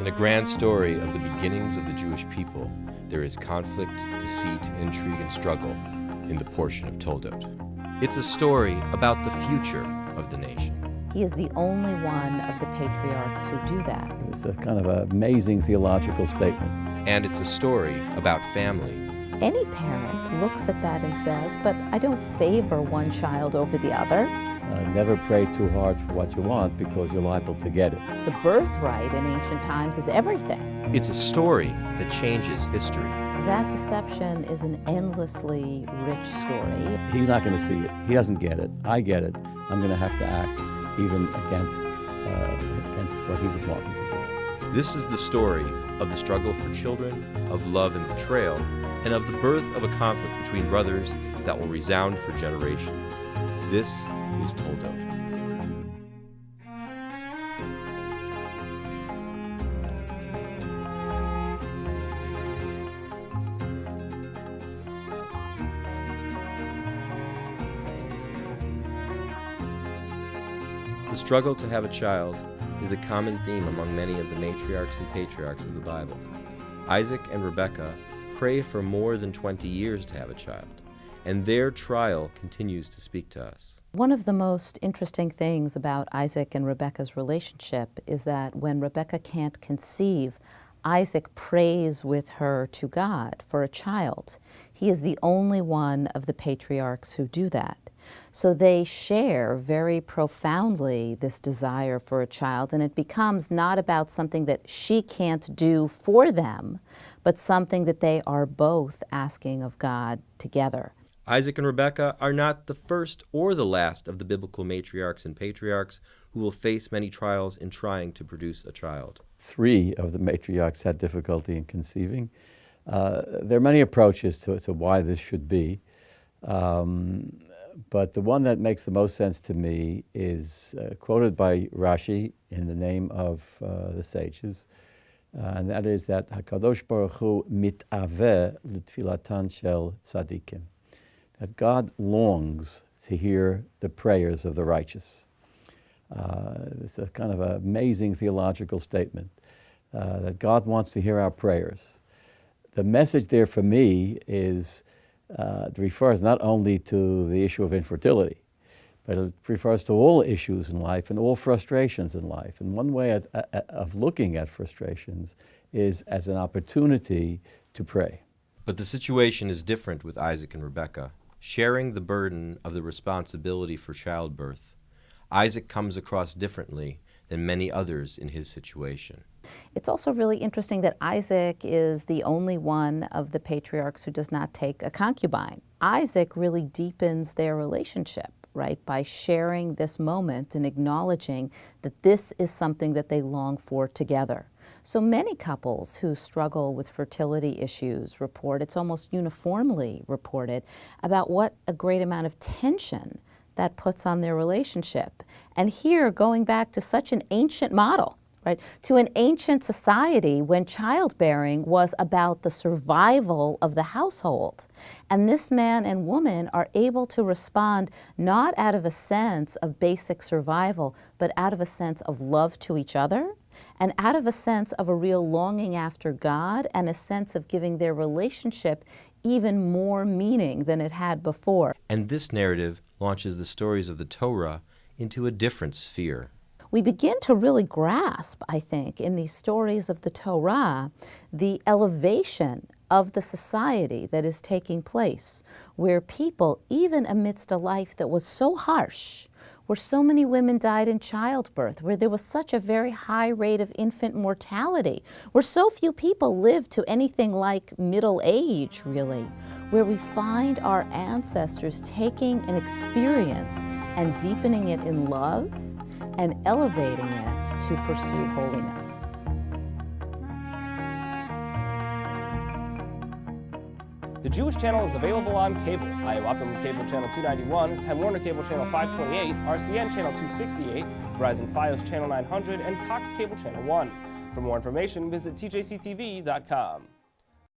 In a grand story of the beginnings of the Jewish people, there is conflict, deceit, intrigue, and struggle in the portion of Toldot. It's a story about the future of the nation. He is the only one of the patriarchs who do that. It's a kind of an amazing theological statement. And it's a story about family. Any parent looks at that and says, but I don't favor one child over the other. Never pray too hard for what you want because you're liable to get it. The birthright in ancient times is everything. It's a story that changes history. That deception is an endlessly rich story. He's not going to see it. He doesn't get it. I get it. I'm going to have to act even against what he was wanting to do. This is the story of the struggle for children, of love and betrayal, and of the birth of a conflict between brothers that will resound for generations. This is Toldot. The struggle to have a child is a common theme among many of the matriarchs and patriarchs of the Bible. Isaac and Rebekah pray for more than 20 years to have a child, and their trial continues to speak to us. One of the most interesting things about Isaac and Rebekah's relationship is that when Rebekah can't conceive, Isaac prays with her to God for a child. He is the only one of the patriarchs who do that. So they share very profoundly this desire for a child, and it becomes not about something that she can't do for them, but something that they are both asking of God together. Isaac and Rebekah are not the first or the last of the biblical matriarchs and patriarchs who will face many trials in trying to produce a child. 3 of the matriarchs had difficulty in conceiving. There are many approaches to why this should be, but the one that makes the most sense to me is quoted by Rashi in the name of the sages, and that is that HaKadosh Baruch Hu mitaveh l'tfilatan shel tzadikim. That God longs to hear the prayers of the righteous. It's a kind of an amazing theological statement, that God wants to hear our prayers. The message there for me is, it refers not only to the issue of infertility, but it refers to all issues in life and all frustrations in life. And one way of looking at frustrations is as an opportunity to pray. But the situation is different with Isaac and Rebekah. Sharing the burden of the responsibility for childbirth, Isaac comes across differently than many others in his situation. It's also really interesting that Isaac is the only one of the patriarchs who does not take a concubine. Isaac really deepens their relationship, right, by sharing this moment and acknowledging that this is something that they long for together. So many couples who struggle with fertility issues report, it's almost uniformly reported, about what a great amount of tension that puts on their relationship. And here, going back to such an ancient model, right, to an ancient society when childbearing was about the survival of the household. And this man and woman are able to respond not out of a sense of basic survival, but out of a sense of love to each other, and out of a sense of a real longing after God, and a sense of giving their relationship even more meaning than it had before. And this narrative launches the stories of the Torah into a different sphere. We begin to really grasp, I think, in these stories of the Torah, the elevation of the society that is taking place, where people, even amidst a life that was so harsh, where so many women died in childbirth, where there was such a very high rate of infant mortality, where so few people lived to anything like middle age, really, where we find our ancestors taking an experience and deepening it in love and elevating it to pursue holiness. The Jewish Channel is available on cable: IO Optimum Cable Channel 291, Time Warner Cable Channel 528, RCN Channel 268, Verizon Fios Channel 900, and Cox Cable Channel 1. For more information, visit tjctv.com.